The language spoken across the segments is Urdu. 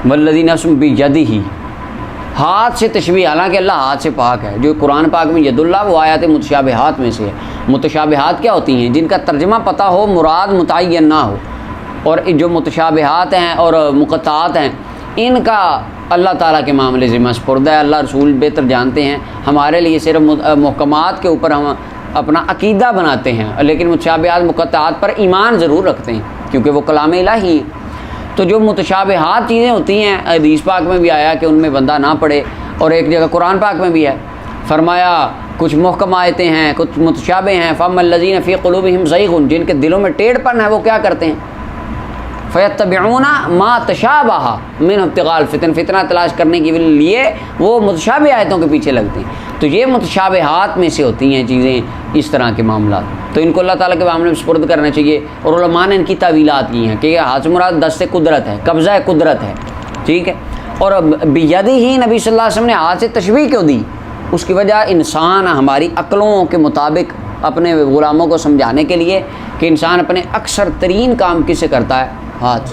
والذی نفس بیدہ، ہاتھ سے تشبیہ، حالانکہ اللہ ہاتھ سے پاک ہے. جو قرآن پاک میں ید اللہ وہ آیات متشابہات میں سے ہے. متشابہات کیا ہوتی ہیں؟ جن کا ترجمہ پتہ ہو، مراد متعین نہ ہو. اور جو متشابہات ہیں اور مقطعات ہیں ان کا اللہ تعالیٰ کے معاملے ذمہ سپرد ہے. اللہ رسول بہتر جانتے ہیں. ہمارے لیے صرف محکمات کے اوپر ہم اپنا عقیدہ بناتے ہیں، لیکن متشابہات مقطعات پر ایمان ضرور رکھتے ہیں کیونکہ وہ کلام الہی ہے. تو جو متشابہات چیزیں ہوتی ہیں حدیث پاک میں بھی آیا کہ ان میں بندہ نہ پڑے، اور ایک جگہ قرآن پاک میں بھی ہے، فرمایا کچھ محکم آیتیں ہیں، کچھ متشابہ ہیں. فَأَمَّا الَّذِينَ فِي قُلُوبِهِمْ زَيْغٌ، جن کے دلوں میں ٹیڑھ پن ہے وہ کیا کرتے ہیں؟ فَيَتَّبِعُونَ مَا تَشَابَهَ مِنْهُ ابْتِغَاءَ الْفِتْنَ، فتنہ تلاش کرنے کے لیے وہ متشابہ آیتوں کے پیچھے لگتے ہیں. تو یہ متشابہات میں سے ہوتی ہیں چیزیں، اس طرح کے معاملات. تو ان کو اللہ تعالیٰ کے معاملے میں سپرد کرنا چاہیے. اور علماء نے ان کی تعویلات کی ہیں کہ یہ ہاتھ مراد دست قدرت ہے، قبضہ قدرت ہے، ٹھیک ہے. اور بیدہ ہی نبی صلی اللہ علیہ وسلم نے ہاتھ سے تشبیہ کیوں دی؟ اس کی وجہ انسان ہماری عقلوں کے مطابق اپنے غلاموں کو سمجھانے کے لیے کہ انسان اپنے اکثر ترین کام کس سے کرتا ہے؟ ہاتھ.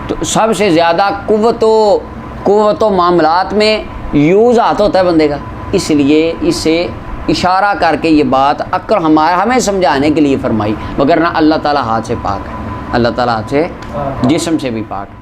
تو سب سے زیادہ قوت و معاملات میں یوز ہاتھ ہوتا ہے بندے کا. اس لیے اس سے اشارہ کر کے یہ بات عقل ہمیں سمجھانے کے لیے فرمائی، مگر نہ اللہ تعالیٰ ہاتھ سے پاک ہے. اللہ تعالیٰ ہاتھ سے جسم سے بھی پاک ہے.